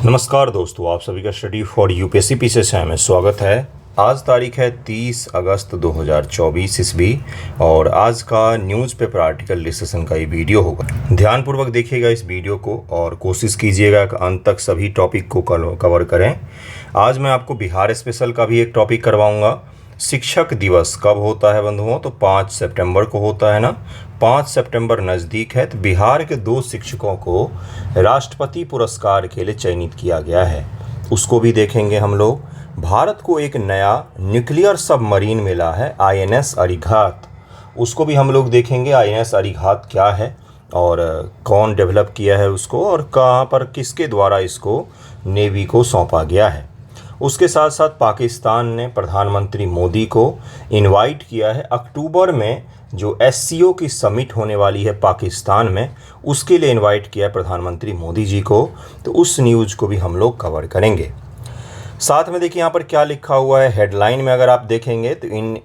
नमस्कार दोस्तों, आप सभी का स्टडी फॉर यूपीएससी पीछे से में स्वागत है। आज तारीख है 30 अगस्त 2024 ईस्वी और आज का न्यूज़पेपर आर्टिकल डिस्कशन का ये वीडियो होगा। ध्यानपूर्वक देखिएगा इस वीडियो को और कोशिश कीजिएगा कि अंत तक सभी टॉपिक को कवर करें। आज मैं आपको बिहार स्पेशल का भी एक टॉपिक करवाऊँगा। शिक्षक दिवस कब होता है बंधुओं? तो 5 सितंबर को होता है ना। 5 सितंबर नज़दीक है तो बिहार के 2 शिक्षकों को राष्ट्रपति पुरस्कार के लिए चयनित किया गया है, उसको भी देखेंगे हम लोग। भारत को एक नया न्यूक्लियर सबमरीन मिला है INS अरिहंत, उसको भी हम लोग देखेंगे। INS अरिहंत क्या है और कौन डेवलप किया है उसको और कहाँ पर किसके द्वारा इसको नेवी को सौंपा गया है। उसके साथ साथ पाकिस्तान ने प्रधानमंत्री मोदी को इनवाइट किया है अक्टूबर में जो SCO की समिट होने वाली है पाकिस्तान में, उसके लिए इनवाइट किया है प्रधानमंत्री मोदी जी को। तो उस न्यूज़ को भी हम लोग कवर करेंगे। साथ में देखिए यहाँ पर क्या लिखा हुआ है हेडलाइन में, अगर आप देखेंगे तो in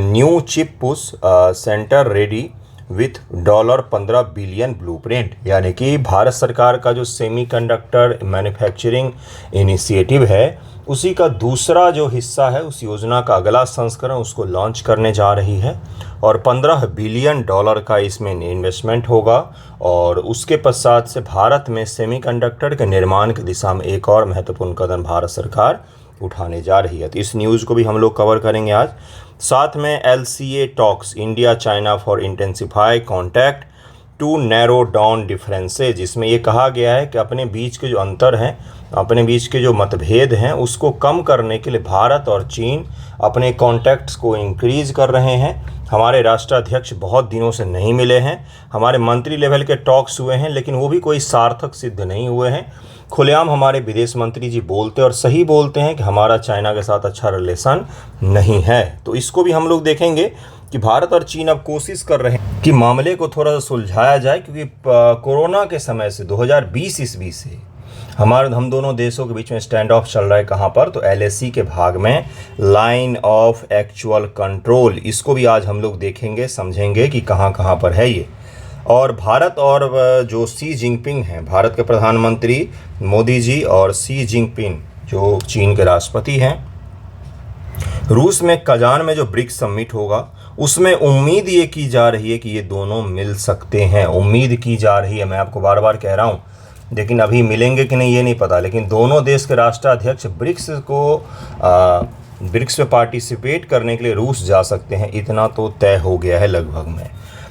new chip push centre ready with $15 billion blueprint, यानी कि भारत सरकार का जो सेमीकंडक्टर मैन्युफैक्चरिंग इनिशिएटिव है उसी का दूसरा जो हिस्सा है, उस योजना का अगला संस्करण उसको लॉन्च करने जा रही है और $15 बिलियन का इसमें इन्वेस्टमेंट होगा। और उसके पश्चात से भारत में सेमीकंडक्टर के निर्माण की दिशा में एक और महत्वपूर्ण कदम भारत सरकार उठाने जा रही है। तो इस न्यूज़ को भी हम लोग कवर करेंगे आज। साथ में LCA talks India China for intensify contact to narrow down differences, जिसमें ये कहा गया है कि अपने बीच के जो अंतर हैं, अपने बीच के जो मतभेद हैं उसको कम करने के लिए भारत और चीन अपने कॉन्टैक्ट्स को इंक्रीज कर रहे हैं। हमारे राष्ट्राध्यक्ष बहुत दिनों से नहीं मिले हैं, हमारे मंत्री लेवल के टॉक्स हुए हैं लेकिन वो भी कोई सार्थक सिद्ध नहीं हुए हैं। खुलेआम हमारे विदेश मंत्री जी बोलते और सही बोलते हैं कि हमारा चाइना के साथ अच्छा रिलेशन नहीं है। तो इसको भी हम लोग देखेंगे कि भारत और चीन अब कोशिश कर रहे हैं कि मामले को थोड़ा सा सुलझाया जाए, क्योंकि कोरोना के समय से 2020 ईस्वी से हम दोनों देशों के बीच में स्टैंड ऑफ चल रहा है। कहाँ पर? तो LAC के भाग में लाइन ऑफ एक्चुअल कंट्रोल, इसको भी आज हम लोग देखेंगे, समझेंगे कि कहाँ कहाँ पर है ये। और भारत और जो शी जिनपिंग हैं, भारत के प्रधानमंत्री मोदी जी और शी जिनपिंग जो चीन के राष्ट्रपति हैं, रूस में कजान में जो ब्रिक्स समिट होगा उसमें उम्मीद ये की जा रही है कि ये दोनों मिल सकते हैं। उम्मीद की जा रही है, मैं आपको बार बार कह रहा हूँ, लेकिन अभी मिलेंगे कि नहीं ये नहीं पता। लेकिन दोनों देश के राष्ट्राध्यक्ष ब्रिक्स में पार्टिसिपेट करने के लिए रूस जा सकते हैं, इतना तो तय हो गया है लगभग में।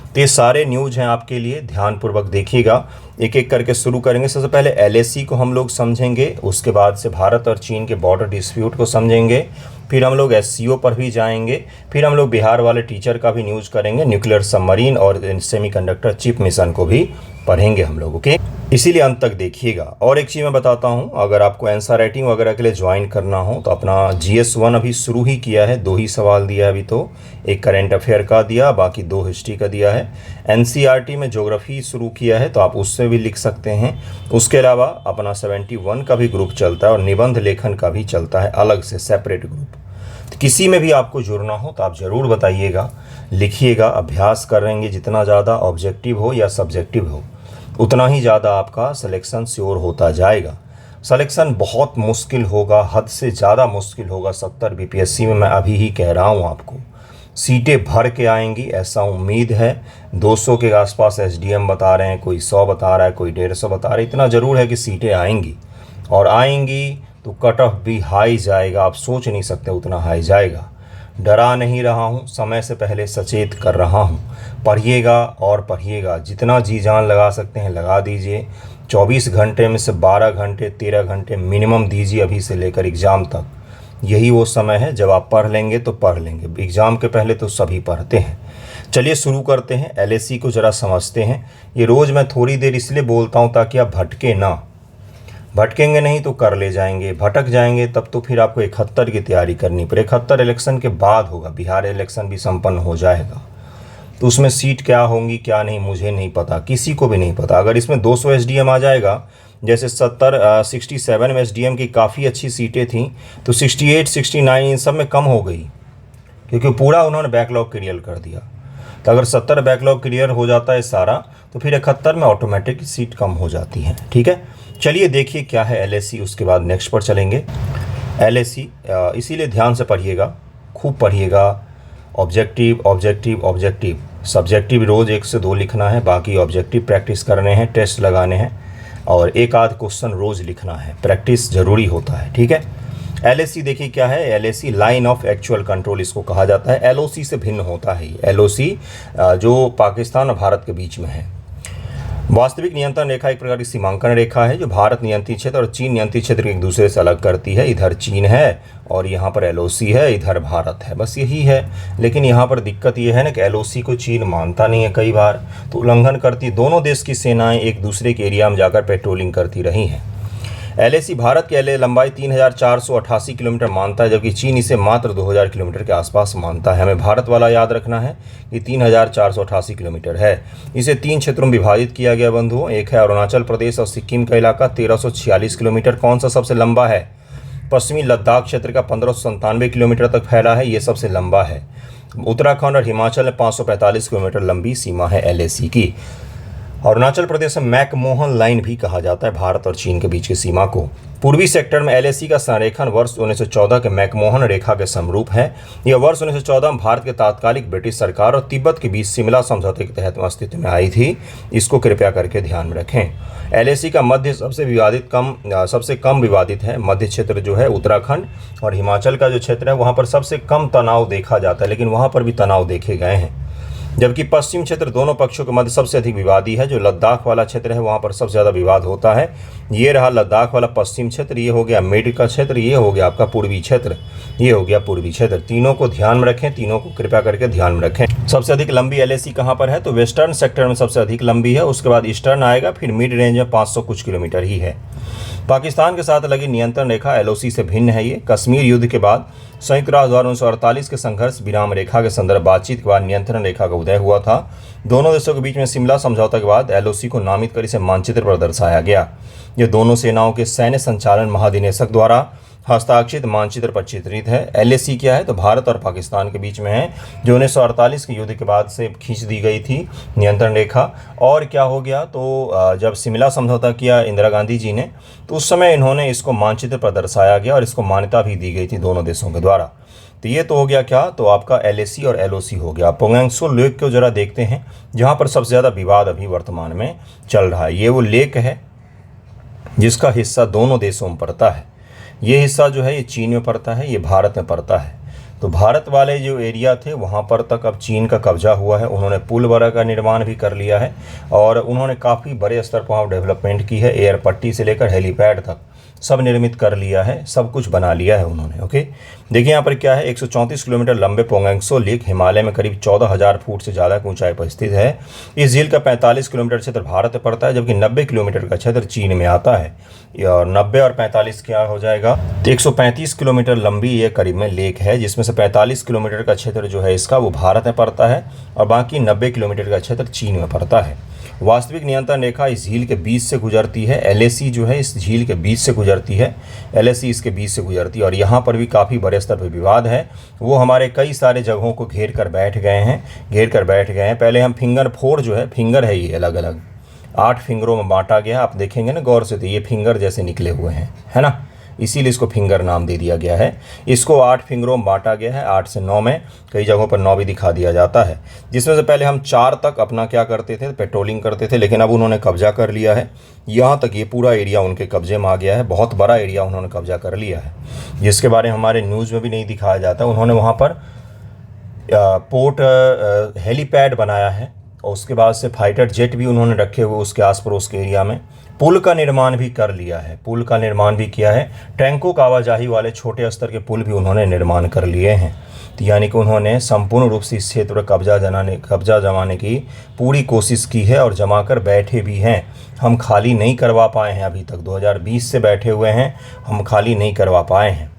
तो ये सारे न्यूज़ हैं आपके लिए, ध्यानपूर्वक देखिएगा। एक एक करके शुरू करेंगे। सबसे पहले LAC को हम लोग समझेंगे, उसके बाद से भारत और चीन के बॉर्डर डिस्प्यूट को समझेंगे, फिर हम लोग SCO पर भी जाएंगे, फिर हम लोग बिहार वाले टीचर का भी न्यूज़ करेंगे, न्यूक्लियर सबमरीन और सेमीकंडक्टर चिप मिशन को भी पढ़ेंगे हम लोग, ओके। इसीलिए अंत तक देखिएगा। और एक चीज़ मैं बताता हूँ, अगर आपको आंसर राइटिंग वगैरह के लिए ज्वाइन करना हो तो अपना GS1 अभी शुरू ही किया है, 2 ही सवाल दिया है अभी तो, एक करेंट अफेयर का दिया, बाकी 2 हिस्ट्री का दिया है। NCERT में ज्योग्राफी शुरू किया है तो आप उससे भी लिख सकते हैं। उसके अलावा अपना 71 का भी ग्रुप चलता है और निबंध लेखन का भी चलता है अलग से सेपरेट ग्रुप। तो किसी में भी आपको जुड़ना हो तो आप ज़रूर बताइएगा, लिखिएगा। अभ्यास करेंगे जितना ज़्यादा ऑब्जेक्टिव हो या सब्जेक्टिव हो उतना ही ज़्यादा आपका सिलेक्शन श्योर होता जाएगा। सिलेक्शन बहुत मुश्किल होगा, हद से ज़्यादा मुश्किल होगा 70 BPSC में, मैं अभी ही कह रहा हूँ आपको। सीटें भर के आएंगी ऐसा उम्मीद है। 200 के आसपास SDM बता रहे हैं, कोई 100 बता रहा है, कोई 150 बता रहा है। इतना ज़रूर है कि सीटें आएंगी और आएंगी तो कट ऑफ भी हाई जाएगा, आप सोच नहीं सकते उतना हाई जाएगा। डरा नहीं रहा हूँ, समय से पहले सचेत कर रहा हूँ। पढ़िएगा और पढ़िएगा, जितना जी जान लगा सकते हैं लगा दीजिए। 24 घंटे में से 12 घंटे 13 घंटे मिनिमम दीजिए अभी से लेकर एग्ज़ाम तक। यही वो समय है जब आप पढ़ लेंगे तो पढ़ लेंगे। एग्ज़ाम के पहले तो सभी पढ़ते हैं। चलिए शुरू करते हैं। LAC को ज़रा समझते हैं। ये रोज़ मैं थोड़ी देर इसलिए बोलता हूँ ताकि आप भटके ना, भटकेंगे नहीं तो कर ले जाएंगे, भटक जाएंगे तब तो फिर आपको 71 की तैयारी करनी पड़े। 71 इलेक्शन के बाद होगा, बिहार इलेक्शन भी संपन्न हो जाएगा तो उसमें सीट क्या होंगी क्या नहीं मुझे नहीं पता, किसी को भी नहीं पता। अगर इसमें 200 SDM आ जाएगा, जैसे 67 में SDM की काफ़ी अच्छी सीटें थीं तो 68 69 इन सब में कम हो गई, क्योंकि पूरा उन्होंने बैकलॉग क्लियर कर दिया। तो अगर 70 बैकलॉग क्लियर हो जाता है सारा तो फिर 71 में ऑटोमेटिक सीट कम हो जाती है, ठीक है। चलिए देखिए क्या है LAC, उसके बाद नेक्स्ट पर चलेंगे। LAC इसीलिए ध्यान से पढ़िएगा, खूब पढ़िएगा। ऑब्जेक्टिव ऑब्जेक्टिव ऑब्जेक्टिव, सब्जेक्टिव रोज़ 1 से 2 लिखना है, बाकी ऑब्जेक्टिव प्रैक्टिस करने हैं, टेस्ट लगाने हैं और एक आध क्वेश्चन रोज़ लिखना है। प्रैक्टिस ज़रूरी होता है, ठीक है। LAC देखिए क्या है। LAC line of actual control इसको कहा जाता है। LOC से भिन्न होता है। LOC जो पाकिस्तान और भारत के बीच में है। वास्तविक नियंत्रण रेखा एक प्रकार की सीमांकन रेखा है जो भारत नियंत्रित क्षेत्र और चीन नियंत्रित क्षेत्र एक दूसरे से अलग करती है। इधर चीन है और यहाँ पर LOC है, इधर भारत है, बस यही है। लेकिन यहाँ पर दिक्कत ये है ना कि LOC को चीन मानता नहीं है, कई बार तो उल्लंघन करती। दोनों देश की सेनाएं एक दूसरे के एरिया में जाकर पेट्रोलिंग करती रही हैं। LAC भारत के लंबाई 3488 किलोमीटर मानता है, जबकि चीन इसे मात्र 2000 किलोमीटर के आसपास मानता है। हमें भारत वाला याद रखना है कि 3488 किलोमीटर है। इसे 3 क्षेत्रों में विभाजित किया गया बंधुओं। एक है अरुणाचल प्रदेश और सिक्किम का इलाका 1346 किलोमीटर। कौन सा सबसे लंबा है? पश्चिमी लद्दाख क्षेत्र का 1597 किलोमीटर तक फैला है, ये सबसे लंबा है। उत्तराखंड और हिमाचल में 545 किलोमीटर लंबी सीमा है LAC की। अरुणाचल प्रदेश में मैकमोहन लाइन भी कहा जाता है भारत और चीन के बीच की सीमा को। पूर्वी सेक्टर में LAC का संरेखण वर्ष 1914 के मैकमोहन रेखा के समरूप है। यह वर्ष 1914 में भारत के तात्कालिक ब्रिटिश सरकार और तिब्बत के बीच शिमला समझौते के तहत अस्तित्व में आई थी। इसको कृपया करके ध्यान में रखें। LAC का मध्य सबसे कम विवादित है। मध्य क्षेत्र जो है उत्तराखंड और हिमाचल का जो क्षेत्र है वहाँ पर सबसे कम तनाव देखा जाता है, लेकिन वहाँ पर भी तनाव देखे गए हैं। जबकि पश्चिम क्षेत्र दोनों पक्षों के मध्य सबसे अधिक विवादी है। जो लद्दाख वाला क्षेत्र है वहाँ पर सबसे ज़्यादा विवाद होता है। ये रहा लद्दाख वाला पश्चिम क्षेत्र, ये हो गया मिड का क्षेत्र, ये हो गया आपका पूर्वी क्षेत्र, ये हो गया पूर्वी क्षेत्र। तीनों को ध्यान में रखें, तीनों को कृपया करके ध्यान में रखें। सबसे अधिक लंबी LAC कहाँ पर है? तो वेस्टर्न सेक्टर में सबसे अधिक लंबी है, उसके बाद ईस्टर्न आएगा, फिर मिड रेंज में 500 कुछ किलोमीटर ही है। पाकिस्तान के साथ लगी नियंत्रण रेखा LOC से भिन्न है। ये कश्मीर युद्ध के बाद संयुक्त राष्ट्र द्वारा 1948 के संघर्ष विराम रेखा के संदर्भ बातचीत के बाद नियंत्रण रेखा का उदय हुआ था। दोनों देशों के बीच में शिमला समझौता के बाद LOC को नामित कर इसे मानचित्र पर दर्शाया गया। यह दोनों सेनाओं के सैन्य संचालन महानिदेशक द्वारा हस्ताक्षरित मानचित्र पर चित्रित है। LAC क्या है? तो भारत और पाकिस्तान के बीच में है, जो 1948 के युद्ध के बाद से खींच दी गई थी नियंत्रण रेखा। और क्या हो गया, तो जब शिमला समझौता किया इंदिरा गांधी जी ने, तो उस समय इन्होंने इसको मानचित्र पर दर्शाया गया और इसको मान्यता भी दी गई थी दोनों देशों के द्वारा। तो ये तो हो गया क्या, तो आपका LAC और LOC हो गया। पोंगयांग त्सो लेक को जरा देखते हैं, जहाँ पर सबसे ज़्यादा विवाद अभी वर्तमान में चल रहा है। ये वो लेक है जिसका हिस्सा दोनों देशों में पड़ता है। ये हिस्सा जो है ये चीन में पड़ता है, ये भारत में पड़ता है। तो भारत वाले जो एरिया थे वहाँ पर तक अब चीन का कब्जा हुआ है। उन्होंने पुल वगैरह का निर्माण भी कर लिया है और उन्होंने काफ़ी बड़े स्तर पर वहाँ डेवलपमेंट की है। एयर पट्टी से लेकर हेलीपैड तक सब निर्मित कर लिया है, सब कुछ बना लिया है उन्होंने। ओके, देखिए यहाँ पर क्या है, 134 किलोमीटर लंबे पोंगयांग त्सो लेक हिमालय में करीब 14,000 फुट से ज़्यादा की ऊंचाई पर स्थित है। इस झील का 45 किलोमीटर क्षेत्र भारत में पड़ता है, जबकि 90 किलोमीटर का क्षेत्र चीन में आता है। और 90 और 45 क्या हो जाएगा, तो 135 किलोमीटर लंबी ये करीब में लेक है, जिसमें से 45 किलोमीटर का क्षेत्र जो है इसका वो भारत में पड़ता है और बाकी 90 किलोमीटर का क्षेत्र चीन में पड़ता है। वास्तविक नियंत्रण रेखा इस झील के बीच से गुजरती है। LAC जो है इस झील के बीच से गुजरती है, LAC इसके बीच से गुजरती है। और यहाँ पर भी काफ़ी बड़े स्तर पर विवाद है। वो हमारे कई सारे जगहों को घेर कर बैठ गए हैं। पहले हम फिंगर 4 जो है, फिंगर है ये अलग अलग 8 फिंगरों में बांटा गया। आप देखेंगे ना गौर से, तो ये फिंगर जैसे निकले हुए हैं, है ना, इसीलिए इसको फिंगर नाम दे दिया गया है। इसको 8 फिंगरों में बांटा गया है, 8 से 9 में, कई जगहों पर 9 भी दिखा दिया जाता है। जिसमें से पहले हम 4 तक अपना क्या करते थे, पेट्रोलिंग करते थे, लेकिन अब उन्होंने कब्जा कर लिया है। यहाँ तक ये पूरा एरिया उनके कब्जे में आ गया है, बहुत बड़ा एरिया उन्होंने कब्जा कर लिया है, जिसके बारे में हमारे न्यूज़ में भी नहीं दिखाया जाता। उन्होंने वहाँ पर पोर्ट हेलीपैड बनाया है और उसके बाद से फाइटर जेट भी उन्होंने रखे हुए उसके आस पड़ोस के एरिया में। पुल का निर्माण भी कर लिया है, पुल का निर्माण भी किया है। टैंकों का आवाजाही वाले छोटे स्तर के पुल भी उन्होंने निर्माण कर लिए हैं। तो यानी कि उन्होंने संपूर्ण रूप से इस क्षेत्र पर कब्जा जमाने की पूरी कोशिश की है और जमा कर बैठे भी हैं। हम खाली नहीं करवा पाए हैं, अभी तक 2020 से बैठे हुए हैं, हम खाली नहीं करवा पाए हैं।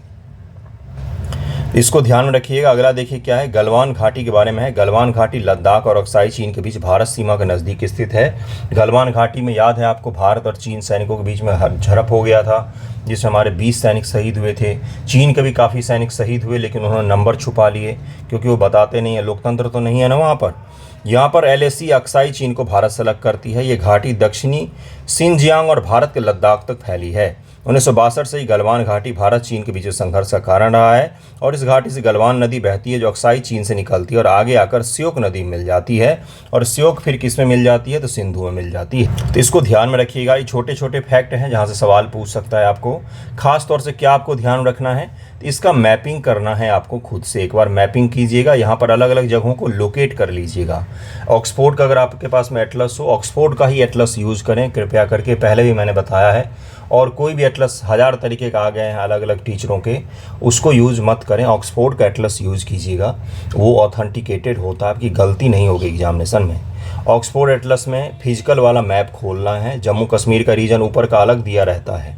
इसको ध्यान में रखिएगा। अगला देखिए क्या है, गलवान घाटी के बारे में है। गलवान घाटी लद्दाख और अक्साई चीन के बीच भारत सीमा के नज़दीक स्थित है। गलवान घाटी में याद है आपको, भारत और चीन सैनिकों के बीच में झड़प हो गया था। जिसमें हमारे 20 सैनिक शहीद हुए थे। चीन के भी काफ़ी सैनिक शहीद हुए, लेकिन उन्होंने नंबर छुपा लिए क्योंकि वो बताते नहीं है, लोकतंत्र तो नहीं है ना वहाँ पर। यहाँ पर LAC अक्साई चीन को भारत से अलग करती है। ये घाटी दक्षिणी सिनजियांग और भारत के लद्दाख तक फैली है। 1962 से ही गलवान घाटी भारत चीन के बीच संघर्ष का कारण रहा है और इस घाटी से गलवान नदी बहती है जो अक्साई चीन से निकलती है और आगे आकर श्योक नदी मिल जाती है, और श्योक फिर किस में मिल जाती है, तो सिंधु में मिल जाती है। तो इसको ध्यान में रखिएगा। ये छोटे छोटे फैक्ट हैं जहाँ से सवाल पूछ सकता है आपको। खास तौर से क्या आपको ध्यान रखना है, तो इसका मैपिंग करना है आपको खुद से। एक बार मैपिंग कीजिएगा, यहाँ पर अलग अलग जगहों को लोकेट कर लीजिएगा। ऑक्सफोर्ड का अगर आपके पास में एटलस हो, ऑक्सफोर्ड का ही एटलस यूज़ करें कृपया करके, पहले भी मैंने बताया है। और कोई भी एटलस 1000 तरीके का आ गए हैं अलग अलग टीचरों के, उसको यूज़ मत करें। ऑक्सफोर्ड का एटलस यूज़ कीजिएगा, वो ऑथेंटिकेटेड होता है, आपकी गलती नहीं होगी एग्जामिनेशन में। ऑक्सफोर्ड एटलस में फिजिकल वाला मैप खोलना है। जम्मू कश्मीर का रीजन ऊपर का अलग दिया रहता है,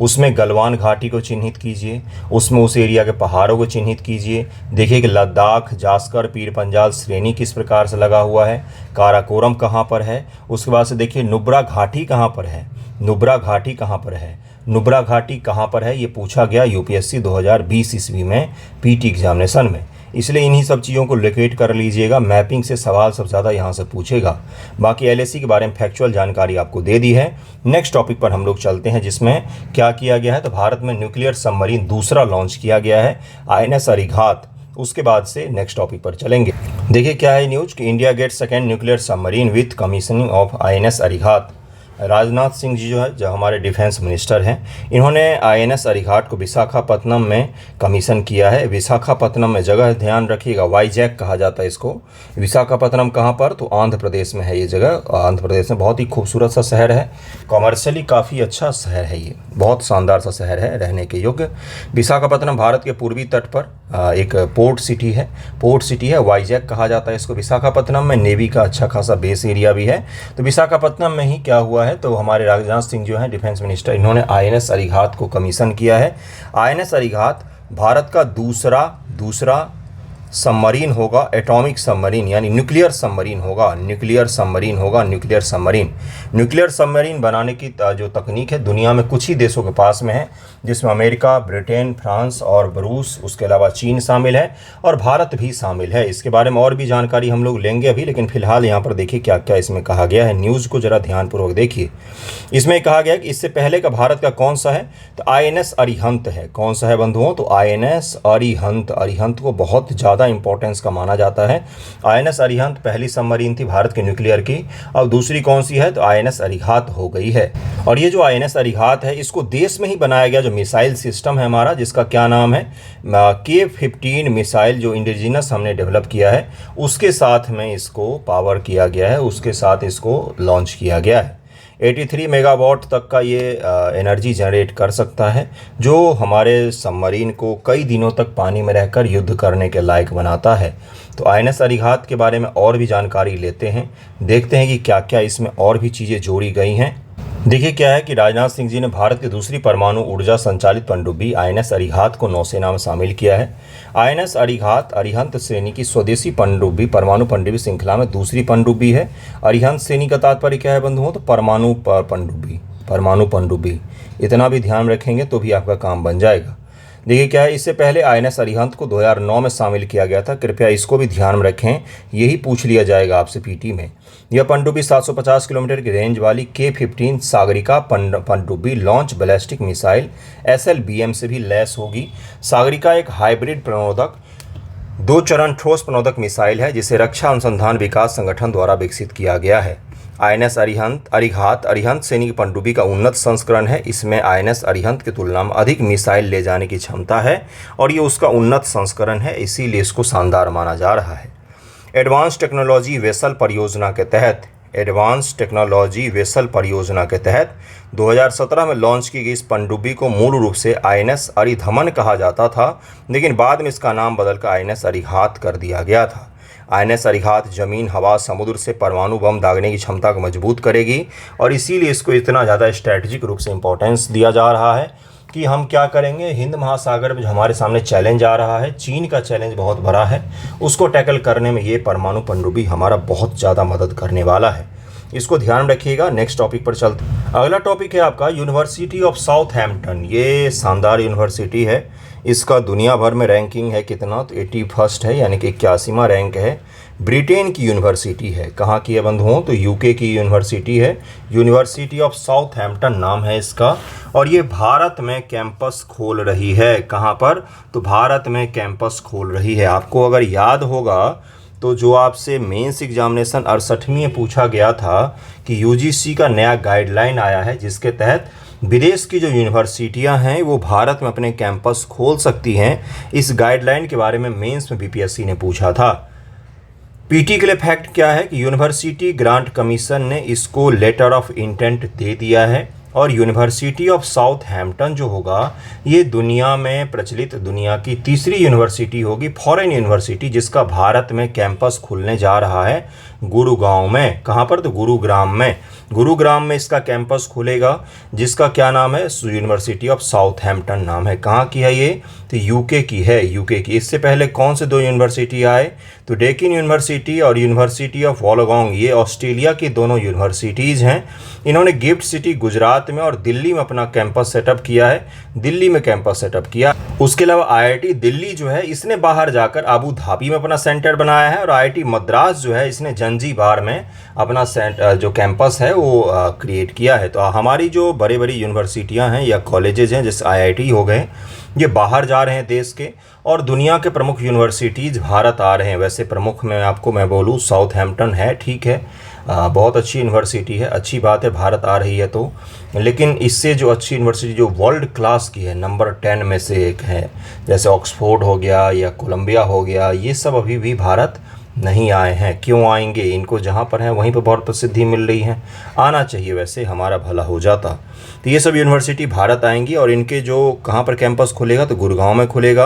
उसमें गलवान घाटी को चिन्हित कीजिए, उसमें उस एरिया के पहाड़ों को चिन्हित कीजिए। देखिए कि लद्दाख, जास्कर, पीर पंजाल श्रेणी किस प्रकार से लगा हुआ है, काराकोरम कहाँ पर है। उसके बाद से देखिए नुब्रा घाटी कहाँ पर है, नुब्रा घाटी कहाँ पर है, नुब्रा घाटी कहाँ पर है, ये पूछा गया UPSC 2020 ईस्वी में PT एग्जामिनेशन में। इसलिए इन्हीं सब चीज़ों को लोकेट कर लीजिएगा। मैपिंग से सवाल सबसे ज़्यादा यहाँ से पूछेगा। बाकी LAC के बारे में फैक्चुअल जानकारी आपको दे दी है। नेक्स्ट टॉपिक पर हम लोग चलते हैं, जिसमें क्या किया गया है, तो भारत में न्यूक्लियर सबमरीन दूसरा लॉन्च किया गया है, INS अरिघात। उसके बाद से नेक्स्ट टॉपिक पर चलेंगे। देखिए क्या है न्यूज कि India gate second nuclear submarine with commissioning of INS Arighaat. Rajnath Singh ji जो हमारे डिफेंस मिनिस्टर हैं, इन्होंने INS अरिघाट को विशाखापत्तनम में कमीशन किया है। विशाखापत्तनम में जगह ध्यान रखिएगा, वाईजैक कहा जाता है इसको। विशाखापत्तनम कहाँ पर, तो आंध्र प्रदेश में है ये जगह। आंध्र प्रदेश में बहुत ही खूबसूरत सा शहर है, कॉमर्शियली काफ़ी अच्छा शहर है, ये बहुत शानदार सा शहर है रहने के योग्य। विशाखापत्तनम भारत के पूर्वी तट पर एक पोर्ट सिटी है, वाईजैक कहा जाता है इसको। विशाखापत्तनम में नेवी का अच्छा खासा बेस एरिया भी है। तो विशाखापत्तनम में ही क्या हुआ है, तो हमारे राजनाथ सिंह जो हैं डिफेंस मिनिस्टर, इन्होंने INS अरिघात को कमीशन किया है। INS अरिघात भारत का दूसरा सबमरीन होगा, एटॉमिक सबमरीन यानी न्यूक्लियर सबमरीन होगा। न्यूक्लियर सबमरीन बनाने की जो तकनीक है दुनिया में कुछ ही देशों के पास में है, जिसमें अमेरिका, ब्रिटेन, फ्रांस और रूस, उसके अलावा चीन शामिल है और भारत भी शामिल है। इसके बारे में और भी जानकारी हम लोग लेंगे अभी, लेकिन फिलहाल यहाँ पर देखिए क्या क्या इसमें कहा गया है। न्यूज़ को जरा ध्यानपूर्वक देखिए। इसमें कहा गया कि इससे पहले का भारत का कौन सा है, तो INS अरिहंत है। कौन सा है बंधुओं, तो INS अरिहंत। अरिहंत को बहुत ज़्यादा इंपॉर्टेंस का माना जाता है। INS अरिहंत पहली सबमरीन थी भारत के न्यूक्लियर की, और दूसरी कौन सी है, तो INS अरिघात हो गई है। और ये जो INS अरिघात है, इसको देश में ही बनाया गया जो मिसाइल सिस्टम है हमारा, जिसका क्या नाम है, K-15 मिसाइल, जो इंडिजिनस हमने डेवलप किया है, उसके साथ में इसको पावर किया गया है, उसके साथ इसको लॉन्च किया गया है। 83 मेगावाट तक का ये एनर्जी जनरेट कर सकता है, जो हमारे सबमरीन को कई दिनों तक पानी में रहकर युद्ध करने के लायक बनाता है। तो INS अरिघात के बारे में और भी जानकारी लेते हैं, देखते हैं कि क्या क्या इसमें और भी चीज़ें जोड़ी गई हैं। देखिए क्या है कि राजनाथ सिंह जी ने भारत की दूसरी परमाणु ऊर्जा संचालित पनडुब्बी INS अरिघात को नौसेना में शामिल किया है। INS अरिघात अरिहंत श्रेणी की स्वदेशी पनडुब्बी, परमाणु पनडुब्बी श्रृंखला में दूसरी पनडुब्बी है। अरिहंत श्रेणी का तात्पर्य क्या है बंधुओं, तो परमाणु पनडुब्बी। इतना भी ध्यान रखेंगे तो भी आपका काम बन जाएगा। देखिए क्या है, इससे पहले INS अरिहंत को 2009 में शामिल किया गया था। कृपया इसको भी ध्यान में रखें, यही पूछ लिया जाएगा आपसे PT में। यह पनडुब्बी 750 किलोमीटर की रेंज वाली K-15 सागरिका पनडुब्बी लॉन्च बैलिस्टिक मिसाइल SLBM से भी लैस होगी। सागरिका एक हाइब्रिड प्रणोदक 2 चरण ठोस प्रणोदक मिसाइल है, जिसे रक्षा अनुसंधान विकास संगठन द्वारा विकसित किया गया है। INS अरिघात अरिहंत श्रेणी की पनडुब्बी का उन्नत संस्करण है। इसमें INS अरिहंत की तुलना में अधिक मिसाइल ले जाने की क्षमता है और ये उसका उन्नत संस्करण है, इसीलिए इसको शानदार माना जा रहा है। एडवांस टेक्नोलॉजी वेसल परियोजना के तहत 2017 में लॉन्च की गई इस पनडुब्बी को मूल रूप से INS अरिधमन कहा जाता था, लेकिन बाद में इसका नाम बदलकर INS अरिघात कर दिया गया था। INS अरिघात जमीन, हवा, समुद्र से परमाणु बम दागने की क्षमता को मजबूत करेगी और इसीलिए इसको इतना ज़्यादा स्ट्रैटेजिक रूप से इंपॉर्टेंस दिया जा रहा है कि हम क्या करेंगे, हिंद महासागर में जो हमारे सामने चैलेंज आ रहा है, चीन का चैलेंज बहुत बड़ा है, उसको टैकल करने में ये परमाणु पनडुब्बी हमारा बहुत ज़्यादा मदद करने वाला है। इसको ध्यान रखिएगा। नेक्स्ट टॉपिक पर चलते हैं। अगला टॉपिक है आपका यूनिवर्सिटी ऑफ साउथहैम्पटन। ये शानदार यूनिवर्सिटी है। इसका दुनिया भर में रैंकिंग है कितना, तो 81 है, यानी कि 81वां रैंक है। ब्रिटेन की यूनिवर्सिटी है। कहाँ की है बंधुओं, तो यूके की यूनिवर्सिटी है। यूनिवर्सिटी ऑफ साउथहैम्पटन नाम है इसका। और ये भारत में कैंपस खोल रही है। कहाँ पर, तो भारत में कैंपस खोल रही है। आपको अगर याद होगा तो जो आपसे मेंस एग्जामिनेशन 68 में पूछा गया था कि यूजीसी का नया गाइडलाइन आया है जिसके तहत विदेश की जो यूनिवर्सिटियां हैं वो भारत में अपने कैंपस खोल सकती हैं। इस गाइडलाइन के बारे में मेंस में बीपीएससी ने पूछा था। पीटी के लिए फैक्ट क्या है कि यूनिवर्सिटी ग्रांट कमीशन ने इसको लेटर ऑफ इंटेंट दे दिया है। और यूनिवर्सिटी ऑफ साउथहैम्पटन जो होगा ये दुनिया में प्रचलित दुनिया की तीसरी यूनिवर्सिटी होगी, फॉरेन यूनिवर्सिटी, जिसका भारत में कैंपस खुलने जा रहा है गुरुगांव में। कहाँ पर, तो गुरुग्राम में। गुरुग्राम में इसका कैंपस खुलेगा जिसका क्या नाम है, यूनिवर्सिटी ऑफ साउथहैम्पटन नाम है। कहाँ की है ये, तो यूके की है, यूके की। इससे पहले कौन से 2 यूनिवर्सिटी आए, तो डेकिन यूनिवर्सिटी और यूनिवर्सिटी ऑफ वोलोंगोंग, ये ऑस्ट्रेलिया की दोनों यूनिवर्सिटीज़ हैं। इन्होंने गिफ्ट सिटी गुजरात में और दिल्ली में अपना कैंपस सेटअप किया है। दिल्ली में कैंपस सेटअप किया। उसके अलावा आईआईटी दिल्ली जो है इसने बाहर जाकर अबू धाबी में अपना सेंटर बनाया है। और आईआईटी मद्रास जो है इसने जंजीबार में अपना जो कैंपस है वो क्रिएट किया है। तो हमारी जो बड़ी बड़ी यूनिवर्सिटियां हैं या कॉलेजेज हैं, जैसे आईआईटी हो गए, ये बाहर जा रहे हैं देश के। और दुनिया के प्रमुख यूनिवर्सिटीज़ भारत आ रहे हैं। वैसे प्रमुख में आपको मैं बोलूँ साउथहैम्पटन है, ठीक है, बहुत अच्छी यूनिवर्सिटी है, अच्छी बात है भारत आ रही है तो। लेकिन इससे जो अच्छी यूनिवर्सिटी जो वर्ल्ड क्लास की है, नंबर 10 में से एक है, जैसे ऑक्सफोर्ड हो गया या कोलंबिया हो गया, ये सब अभी भी भारत नहीं आए हैं। क्यों आएंगे, इनको जहाँ पर हैं वहीं पर बहुत प्रसिद्धि मिल रही है। आना चाहिए, वैसे हमारा भला हो जाता। तो ये सब यूनिवर्सिटी भारत आएंगी और इनके जो कहाँ पर कैंपस खुलेगा, तो गुड़गांव में खुलेगा।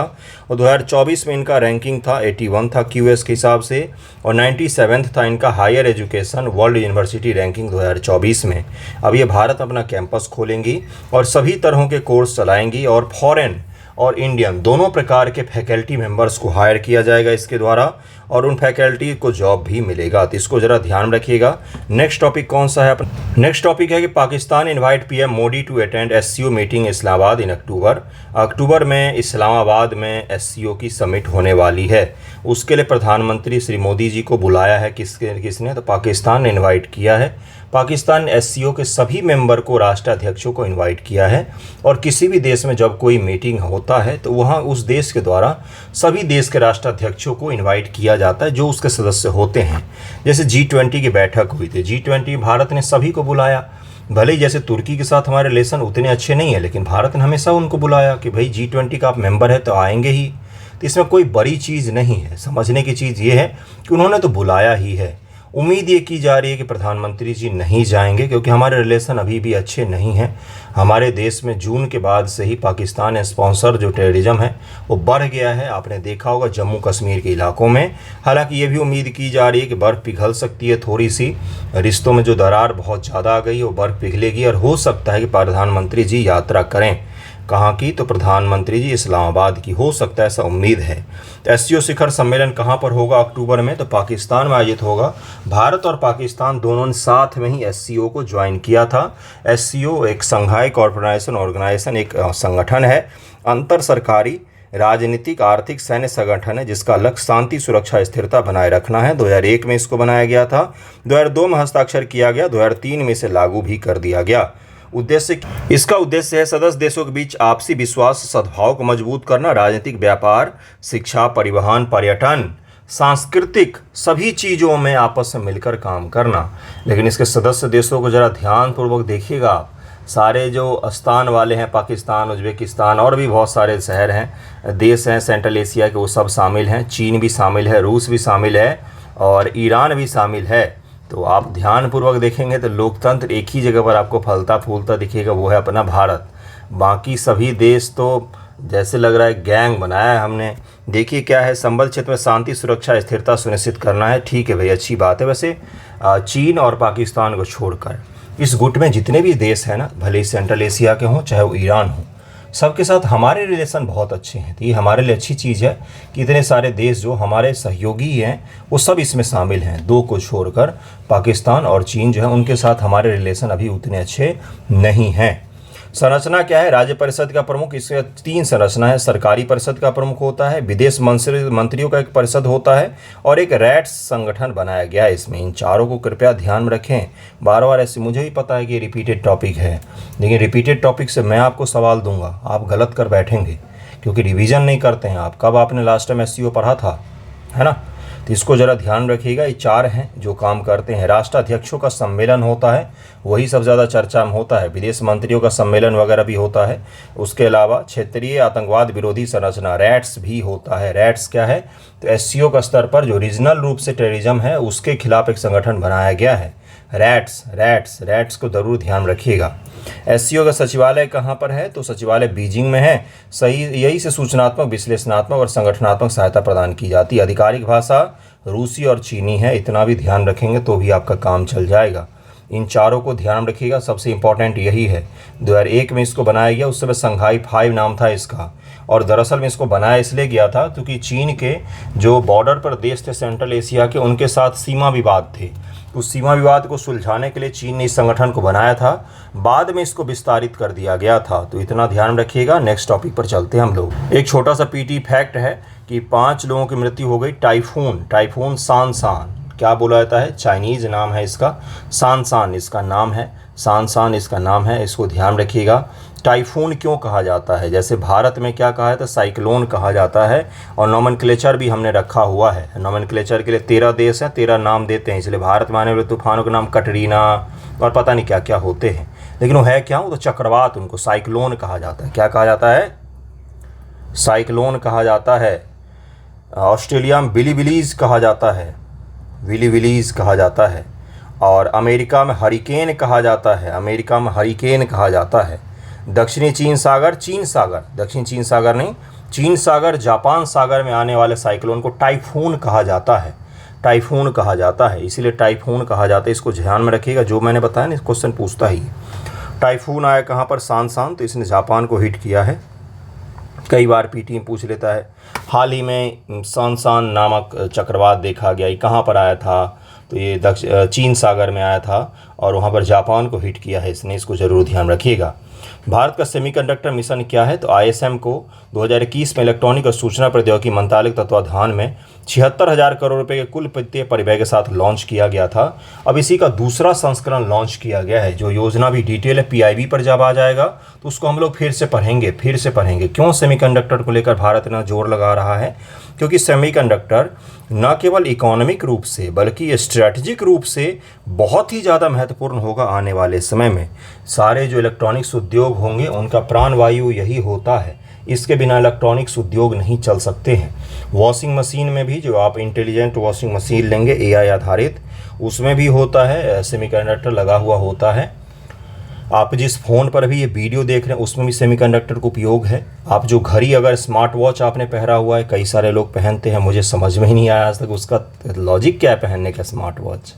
और 2024 में इनका रैंकिंग था 81 था क्यूएस के हिसाब से, और 97 था इनका higher education world university ranking 2024 में। अब ये भारत अपना कैंपस खोलेंगी और सभी तरह के कोर्स चलाएंगी और फॉरेन और इंडियन दोनों प्रकार के फैकल्टी मेंबर्स को हायर किया जाएगा इसके द्वारा, और उन फैकल्टी को जॉब भी मिलेगा। तो इसको ज़रा ध्यान रखिएगा। नेक्स्ट टॉपिक कौन सा है, नेक्स्ट टॉपिक है कि Pakistan invite PM Modi to attend SCO meeting Islamabad in October. October में इस्लामाबाद में एससीओ की समिट होने वाली है। उसके लिए प्रधानमंत्री श्री मोदी जी को बुलाया है। किसने, तो पाकिस्तान ने इन्वाइट किया है। पाकिस्तान ने एससीओ के सभी मेंबर को, राष्ट्राध्यक्षों को इनवाइट किया है। और किसी भी देश में जब कोई मीटिंग होता है तो वहाँ उस देश के द्वारा सभी देश के राष्ट्राध्यक्षों को इनवाइट किया जाता है जो उसके सदस्य होते हैं। जैसे G20 की बैठक हुई थी, G20 भारत ने सभी को बुलाया। भले ही जैसे तुर्की के साथ हमारे रिलेशन उतने अच्छे नहीं है, लेकिन भारत ने हमेशा उनको बुलाया कि भाई G20 का आप मेंबर है तो आएंगे ही। तो इसमें कोई बड़ी चीज़ नहीं है। समझने की चीज़ ये है कि उन्होंने तो बुलाया ही है। उम्मीद ये की जा रही है कि प्रधानमंत्री जी नहीं जाएंगे, क्योंकि हमारे रिलेशन अभी भी अच्छे नहीं हैं। हमारे देश में जून के बाद से ही पाकिस्तान स्पॉन्सर जो टेररिज्म है वो बढ़ गया है। आपने देखा होगा जम्मू कश्मीर के इलाकों में। हालांकि ये भी उम्मीद की जा रही है कि बर्फ़ पिघल सकती है थोड़ी सी, रिश्तों में जो दरार बहुत ज़्यादा आ गई है वो बर्फ़ पिघलेगी और हो सकता है कि प्रधानमंत्री जी यात्रा करें। कहाँ की, तो प्रधानमंत्री जी इस्लामाबाद की, हो सकता है, ऐसा उम्मीद है। तो एससीओ शिखर सम्मेलन कहाँ पर होगा अक्टूबर में, तो पाकिस्तान में आयोजित होगा। भारत और पाकिस्तान दोनों ने साथ में ही एससीओ को ज्वाइन किया था। एससीओ एक संघाई कोऑर्डिनेशन ऑर्गेनाइजेशन, एक संगठन है, अंतर सरकारी राजनीतिक आर्थिक सैन्य संगठन है जिसका लक्ष्य शांति सुरक्षा स्थिरता बनाए रखना है। 2001 में इसको बनाया गया था, 2002 में हस्ताक्षर किया गया, 2003 में इसे लागू भी कर दिया गया। इसका उद्देश्य है सदस्य देशों के बीच आपसी विश्वास सद्भाव को मजबूत करना, राजनीतिक, व्यापार, शिक्षा, परिवहन, पर्यटन, सांस्कृतिक सभी चीज़ों में आपस में मिलकर काम करना। लेकिन इसके सदस्य देशों को ज़रा ध्यानपूर्वक देखिएगा आप। सारे जो स्थान वाले हैं, पाकिस्तान, उज्बेकिस्तान और भी बहुत सारे शहर हैं, देश हैं सेंट्रल एशिया के, वो सब शामिल हैं। चीन भी शामिल है, रूस भी शामिल है और ईरान भी शामिल है। तो आप ध्यानपूर्वक देखेंगे तो लोकतंत्र एक ही जगह पर आपको फलता फूलता दिखेगा, वो है अपना भारत। बाकी सभी देश तो जैसे लग रहा है गैंग बनाया है हमने। देखिए क्या है, संबल क्षेत्र में शांति सुरक्षा स्थिरता सुनिश्चित करना है। ठीक है भाई, अच्छी बात है। वैसे चीन और पाकिस्तान को छोड़कर इस गुट में जितने भी देश हैं ना, भले ही सेंट्रल एशिया के हों चाहे वो ईरान हो, सबके साथ हमारे रिलेशन बहुत अच्छे हैं। तो ये हमारे लिए अच्छी चीज़ है कि इतने सारे देश जो हमारे सहयोगी हैं वो सब इसमें शामिल हैं। दो को छोड़कर पाकिस्तान और चीन जो है उनके साथ हमारे रिलेशन अभी उतने अच्छे नहीं हैं। संरचना क्या है? राज्य परिषद का प्रमुख, इसके 3 संरचना है। सरकारी परिषद का प्रमुख होता है, विदेश मंत्रियों का एक परिषद होता है और एक रैट्स संगठन बनाया गया है इसमें। इन चारों को कृपया ध्यान में रखें। बार बार ऐसे, मुझे भी पता है कि रिपीटेड टॉपिक है, लेकिन रिपीटेड टॉपिक से मैं आपको सवाल दूंगा, आप गलत कर बैठेंगे क्योंकि रिवीजन नहीं करते हैं आप। कब आपने लास्ट टाइम SCO पढ़ा था, है ना? तो इसको ज़रा ध्यान रखिएगा। ये 4 हैं जो काम करते हैं। राष्ट्राध्यक्षों का सम्मेलन होता है, वही सब ज़्यादा चर्चा में होता है। विदेश मंत्रियों का सम्मेलन वगैरह भी होता है। उसके अलावा क्षेत्रीय आतंकवाद विरोधी संरचना रैट्स भी होता है। रैट्स क्या है? तो SCO का स्तर पर जो रीजनल रूप से टेररिज्म है उसके खिलाफ एक संगठन बनाया गया है। रैट्स को ज़रूर ध्यान रखिएगा। SCO का सचिवालय कहाँ पर है? तो सचिवालय बीजिंग में है। सही, यही से सूचनात्मक, विश्लेषणात्मक और संगठनात्मक सहायता प्रदान की जाती है। आधिकारिक भाषा रूसी और चीनी है। इतना भी ध्यान रखेंगे तो भी आपका काम चल जाएगा। इन चारों को ध्यान रखिएगा, सबसे इंपॉर्टेंट यही है। 2001 में इसको बनाया गया, उस समय संघाई 5 नाम था इसका। और दरअसल में इसको बनाया इसलिए गया था क्योंकि चीन के जो बॉर्डर पर देश थे सेंट्रल एशिया के, उनके साथ सीमा विवाद थे। उस सीमा विवाद को सुलझाने के लिए चीन ने इस संगठन को बनाया था। बाद में इसको विस्तारित कर दिया गया था। तो इतना ध्यान रखिएगा। नेक्स्ट टॉपिक पर चलते हैं हम लोग। एक छोटा सा PT फैक्ट है कि 5 लोगों की मृत्यु हो गई टाइफून सांसान। क्या बोला जाता है? चाइनीज़ नाम है इसका, सांसान इसका नाम है, सांसान इसका नाम है। इसको ध्यान रखिएगा। टाइफून क्यों कहा जाता है? जैसे भारत में क्या कहा है? तो साइक्लोन कहा जाता है। और नोमेनक्लेचर भी हमने रखा हुआ है। नोमेनक्लेचर के लिए 13 देश हैं, 13 नाम देते हैं। इसलिए भारत में आने वाले तूफानों के नाम कटरीना और पता नहीं क्या क्या होते हैं, लेकिन वो है क्या? वो तो चक्रवात, उनको साइक्लोन कहा जाता है। क्या कहा जाता है? साइक्लोन कहा जाता है। ऑस्ट्रेलिया में बिलीबिलीज कहा जाता है, विलीविलीज कहा जाता है। और अमेरिका में हरिकेन कहा जाता है, अमेरिका में हरिकेन कहा जाता है। दक्षिणी चीन सागर, दक्षिण चीन सागर नहीं, चीन सागर, जापान सागर में आने वाले साइक्लोन को टाइफून कहा जाता है। टाइफून कहा जाता है, इसीलिए टाइफून कहा जाता है। इसको ध्यान में रखिएगा। जो मैंने बताया ना, क्वेश्चन पूछता ही। टाइफून आया कहाँ पर? सांसान। तो इसने जापान को हिट किया है। कई बार PT में पूछ लेता है। हाल ही में सांसान नामक चक्रवात देखा गया। ये कहाँ पर आया था? तो ये चीन सागर में आया था और वहाँ पर जापान को हिट किया है इसने। इसको ज़रूर ध्यान रखिएगा। भारत का सेमीकंडक्टर मिशन क्या है? तो ISM को 2021 में इलेक्ट्रॉनिक और सूचना प्रौद्योगिकी मंत्रालय के तत्वाधान में 76,000 करोड़ रुपए के कुल वित्तीय परिव्यय के साथ लॉन्च किया गया था। अब इसी का दूसरा संस्करण लॉन्च किया गया है। जो योजना भी डिटेल है PIB पर जब आ जाएगा तो उसको हम लोग फिर से पढ़ेंगे। क्यों सेमीकंडक्टर को लेकर भारत इतना जोर लगा रहा है? क्योंकि सेमीकंडक्टर न केवल इकोनॉमिक रूप से बल्कि स्ट्रैटेजिक रूप से बहुत ही ज़्यादा महत्वपूर्ण होगा आने वाले समय में। सारे जो इलेक्ट्रॉनिक्स उद्योग होंगे उनका प्राणवायु यही होता है। इसके बिना इलेक्ट्रॉनिक्स उद्योग नहीं चल सकते हैं। वॉशिंग मशीन में भी, जो आप इंटेलिजेंट वॉशिंग मशीन लेंगे AI आधारित, उसमें भी होता है सेमीकंडक्टर लगा हुआ होता है। आप जिस फ़ोन पर भी ये वीडियो देख रहे हैं उसमें भी सेमीकंडक्टर का उपयोग है। आप जो घड़ी, अगर स्मार्ट वॉच आपने पहना हुआ है, कई सारे लोग पहनते हैं, मुझे समझ में ही नहीं आया आज तक उसका लॉजिक क्या है पहनने का स्मार्ट वॉच।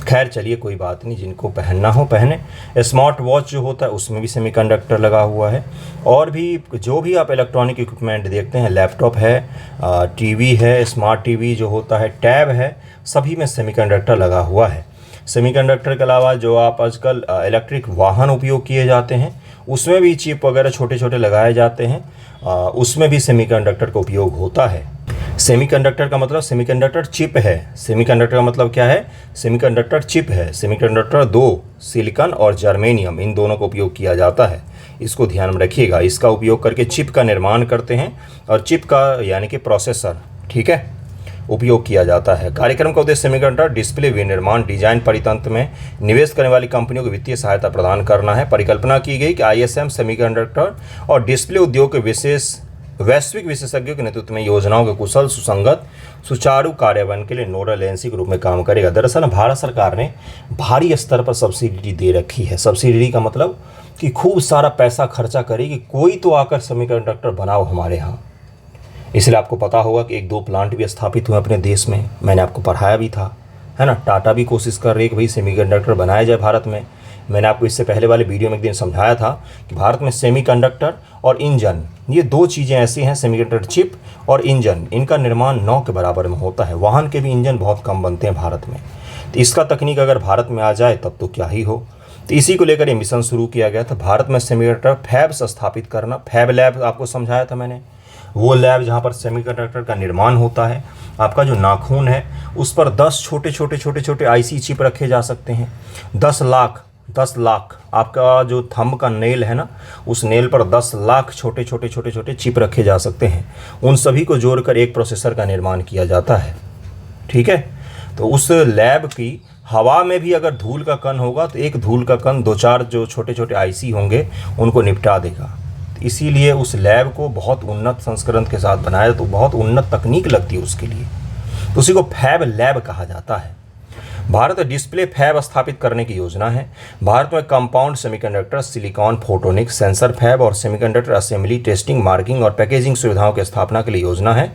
खैर चलिए, कोई बात नहीं, जिनको पहनना हो पहने। स्मार्ट वॉच जो होता है उसमें भी सेमीकंडक्टर लगा हुआ है। और भी जो भी आप इलेक्ट्रॉनिक इक्विपमेंट देखते हैं, लैपटॉप है, TV है, स्मार्ट TV जो होता है, टैब है, सभी में सेमीकंडक्टर लगा हुआ है। सेमीकंडक्टर के अलावा जो आप आजकल इलेक्ट्रिक वाहन उपयोग किए जाते हैं उसमें भी चिप वगैरह छोटे छोटे लगाए जाते हैं, उसमें भी सेमीकंडक्टर का उपयोग होता है। सेमीकंडक्टर का मतलब सेमीकंडक्टर चिप है। सेमीकंडक्टर का मतलब क्या है? सेमीकंडक्टर चिप है। सेमीकंडक्टर 2 सिलिकॉन और जर्मेनियम, इन दोनों का उपयोग किया जाता है। इसको ध्यान में रखिएगा। इसका उपयोग करके चिप का निर्माण करते हैं और चिप का यानी कि प्रोसेसर, ठीक है, उपयोग किया जाता है। कार्यक्रम का उद्देश्य सेमीकंडक्टर डिस्प्ले विनिर्माण डिजाइन परितंत्र में निवेश करने वाली कंपनियों को वित्तीय सहायता प्रदान करना है। परिकल्पना की गई कि ISM सेमीकंडक्टर और डिस्प्ले उद्योग के वैश्विक विशेषज्ञों के नेतृत्व में योजनाओं के कुशल, सुसंगत, सुचारू कार्यान्वयन के लिए नोडल एजेंसी के रूप में काम करेगा। दरअसल भारत सरकार ने भारी स्तर पर सब्सिडी दे रखी है। सब्सिडी का मतलब कि खूब सारा पैसा खर्चा करेगी, कोई तो आकर सेमीकंडक्टर बनाओ हमारे यहाँ। इसलिए आपको पता होगा कि 1-2 प्लांट भी स्थापित हुए अपने देश में, मैंने आपको पढ़ाया भी था, है ना। टाटा भी कोशिश कर रही है कि भाई सेमीकंडक्टर बनाया जाए भारत में। मैंने आपको इससे पहले वाले वीडियो में एक दिन समझाया था कि भारत में सेमीकंडक्टर और इंजन, ये दो चीज़ें ऐसी हैं, सेमीकंडक्टर चिप और इंजन, इनका निर्माण 9 के बराबर में होता है। वाहन के भी इंजन बहुत कम बनते हैं भारत में, तो इसका तकनीक अगर भारत में आ जाए तब तो क्या ही हो। तो इसी को लेकर ये मिशन शुरू किया गया था, भारत में सेमीकंडक्टर फैब्स स्थापित करना। फैब लैब आपको समझाया था मैंने, वो लैब जहाँ पर सेमीकंडक्टर का निर्माण होता है। आपका जो नाखून है उस पर 10 छोटे आईसी चिप रखे जा सकते हैं। 10 लाख आपका जो थंब का नेल है ना, उस नेल पर 10 लाख छोटे चिप रखे जा सकते हैं। उन सभी को जोड़कर एक प्रोसेसर का निर्माण किया जाता है। ठीक है, तो उस लैब की हवा में भी अगर धूल का कण होगा तो एक धूल का कण 2-4 जो छोटे आईसी होंगे उनको निपटा देगा। इसीलिए उस लैब को बहुत उन्नत संस्करण के साथ बनाया, तो बहुत उन्नत तकनीक लगती है उसके लिए, तो उसी को फैब लैब कहा जाता है। भारत डिस्प्ले फैब स्थापित करने की योजना है। भारत में compound semiconductor, silicon photonic, sensor fab और सेमीकंडक्टर असेंबली, टेस्टिंग, मार्किंग और पैकेजिंग सुविधाओं की स्थापना के लिए योजना है।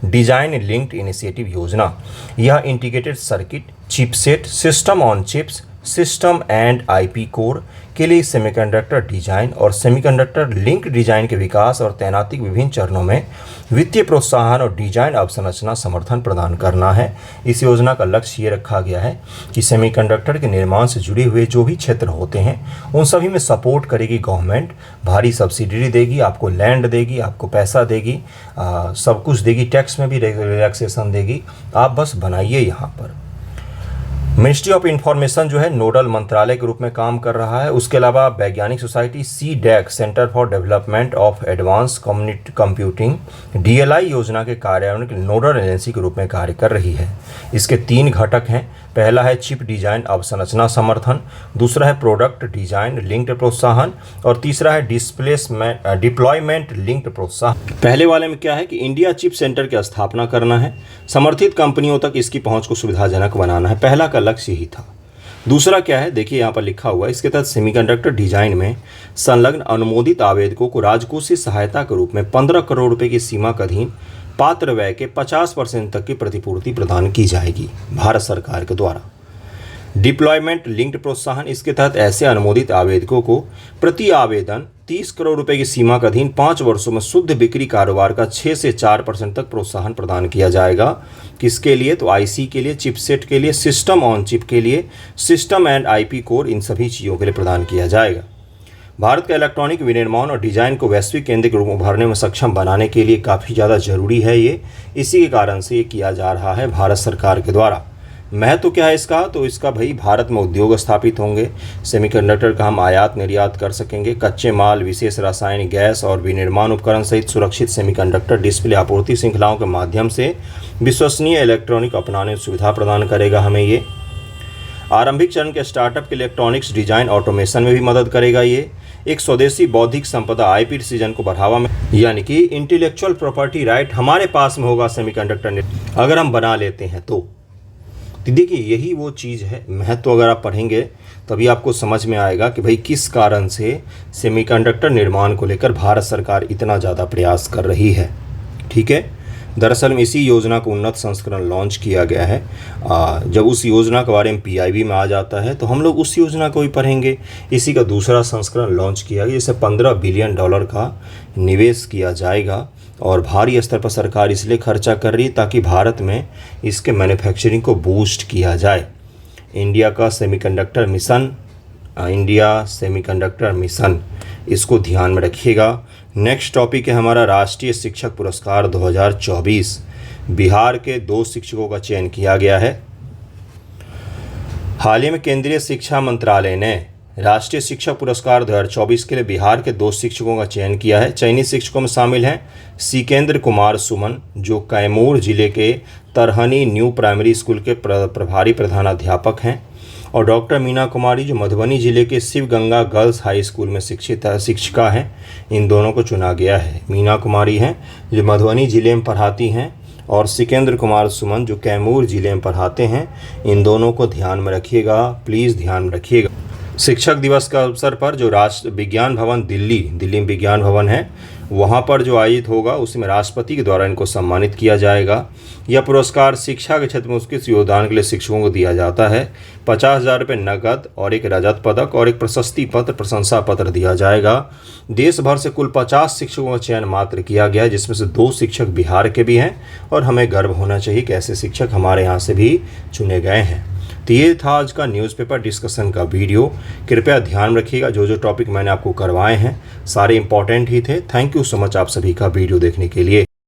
डिजाइन लिंक्ड इनिशिएटिव योजना, यह integrated circuit, chipset, system on chips, system and IP core के लिए सेमीकंडक्टर डिजाइन और सेमीकंडक्टर लिंक डिजाइन के विकास और तैनाती के विभिन्न चरणों में वित्तीय प्रोत्साहन और डिजाइन अवसंरचना समर्थन प्रदान करना है। इस योजना का लक्ष्य ये रखा गया है कि सेमीकंडक्टर के निर्माण से जुड़े हुए जो भी क्षेत्र होते हैं उन सभी में सपोर्ट करेगी गवर्नमेंट, भारी सब्सिडी देगी, आपको लैंड देगी, आपको पैसा देगी, सब कुछ देगी, टैक्स में भी रिलैक्सेशन देगी, आप बस बनाइए। यहाँ पर मिनिस्ट्री ऑफ इंफॉर्मेशन जो है नोडल मंत्रालय के रूप में काम कर रहा है। उसके अलावा वैज्ञानिक society CDEC, centre for development of advance community computing, DLI योजना के कार्यान्वयन के नोडल एजेंसी के रूप में कार्य कर रही है। इसके 3 घटक हैं। पहला है चिप डिजाइन अवसंरचना समर्थन, दूसरा है प्रोडक्ट डिजाइन लिंक्ड प्रोत्साहन और तीसरा है डिप्लॉयमेंट लिंक्ड प्रोत्साहन। पहले वाले में क्या है कि इंडिया चिप सेंटर की स्थापना करना है, समर्थित कंपनियों तक इसकी पहुंच को सुविधाजनक बनाना है। पहला का लक्ष्य यही था। दूसरा क्या है, देखिए यहाँ पर लिखा हुआ है, इसके तहत सेमीकंडक्टर डिजाइन में संलग्न अनुमोदित आवेदकों को राजकोषीय सहायता के रूप में 15 करोड़ रुपए की सीमा के अधीन पात्र व्यय के 50% तक की प्रतिपूर्ति प्रदान की जाएगी भारत सरकार के द्वारा। डिप्लॉयमेंट लिंक्ड प्रोत्साहन, इसके तहत ऐसे अनुमोदित आवेदकों को प्रति आवेदन 30 करोड़ रुपए की सीमा के अधीन 5 वर्षों में शुद्ध बिक्री कारोबार का 6 से 4% तक प्रोत्साहन प्रदान किया जाएगा। किसके लिए, तो आईसी के लिए, चिपसेट के लिए, सिस्टम ऑन चिप के लिए, सिस्टम एंड आईपी कोर, इन सभी चीज़ों के लिए प्रदान किया जाएगा। भारत का इलेक्ट्रॉनिक विनिर्माण और डिजाइन को वैश्विक केंद्र के रूप में उभरने में सक्षम बनाने के लिए काफ़ी ज़्यादा जरूरी है ये, इसी के कारण से ये किया जा रहा है भारत सरकार के द्वारा। महत्व क्या है इसका, तो इसका भाई भारत में उद्योग स्थापित होंगे, सेमीकंडक्टर का हम आयात निर्यात कर सकेंगे, कच्चे माल, विशेष रासायनिक गैस और विनिर्माण उपकरण सहित सुरक्षित सेमीकंडक्टर डिस्प्ले आपूर्ति श्रृंखलाओं के माध्यम से विश्वसनीय इलेक्ट्रॉनिक अपनाने सुविधा प्रदान करेगा हमें ये। आरंभिक चरण के स्टार्टअप के इलेक्ट्रॉनिक्स डिजाइन ऑटोमेशन में भी मदद करेगा ये। एक स्वदेशी बौद्धिक संपदा आईपी सृजन को बढ़ावा में, यानी कि इंटेलेक्चुअल प्रॉपर्टी राइट हमारे पास में होगा सेमीकंडक्टर अगर हम बना लेते हैं तो देखिए यही वो चीज़ है। महत्व अगर आप पढ़ेंगे तभी आपको समझ में आएगा कि भाई किस कारण से सेमीकंडक्टर निर्माण को लेकर भारत सरकार इतना ज़्यादा प्रयास कर रही है। ठीक है, दरअसल में इसी योजना को उन्नत संस्करण लॉन्च किया गया है। जब उस योजना के बारे में PIB में आ जाता है तो हम लोग उस योजना को भी पढ़ेंगे। इसी का दूसरा संस्करण लॉन्च किया गया, जिससे $15 बिलियन का निवेश किया जाएगा और भारी स्तर पर सरकार इसलिए खर्चा कर रही है ताकि भारत में इसके मैन्युफैक्चरिंग को बूस्ट किया जाए। इंडिया का semiconductor mission, India semiconductor mission, इसको ध्यान में रखिएगा। नेक्स्ट टॉपिक है हमारा राष्ट्रीय शिक्षक पुरस्कार 2024। बिहार के 2 शिक्षकों का चयन किया गया है। हाल ही में केंद्रीय शिक्षा मंत्रालय ने राष्ट्रीय शिक्षक पुरस्कार 2024 के लिए बिहार के 2 शिक्षकों का चयन किया है। चयनित शिक्षकों में शामिल हैं सिकेंद्र कुमार सुमन, जो कैमूर जिले के तरहनी न्यू प्राइमरी स्कूल के प्रभारी प्रधानाध्यापक हैं, और डॉक्टर मीना कुमारी, जो मधुबनी जिले के Shiv Ganga girls high school में शिक्षिका हैं। इन दोनों को चुना गया है। मीना कुमारी हैं जो मधुबनी जिले में पढ़ाती हैं, और सिकेंद्र कुमार सुमन जो कैमूर जिले में पढ़ाते हैं। इन दोनों को ध्यान में रखिएगा, प्लीज़ ध्यान में रखिएगा। शिक्षक दिवस के अवसर पर जो राष्ट्र विज्ञान भवन दिल्ली में विज्ञान भवन है, वहाँ पर जो आयोजित होगा उसमें राष्ट्रपति के द्वारा इनको सम्मानित किया जाएगा। यह पुरस्कार शिक्षा के क्षेत्र में उसके योगदान के लिए शिक्षकों को दिया जाता है। 50,000 रुपये नकद और एक रजत पदक और एक प्रशस्ति पत्र, प्रशंसा पत्र दिया जाएगा। देश भर से कुल 50 शिक्षकों का चयन मात्र किया गया है, जिसमें से 2 शिक्षक बिहार के भी हैं और हमें गर्व होना चाहिए कि ऐसे शिक्षक हमारे यहाँ से भी चुने गए हैं। तो ये था आज का न्यूज़पेपर डिस्कशन का वीडियो। कृपया ध्यान रखिएगा, जो टॉपिक मैंने आपको करवाए हैं सारे इंपॉर्टेंट ही थे। थैंक यू सो मच आप सभी का वीडियो देखने के लिए।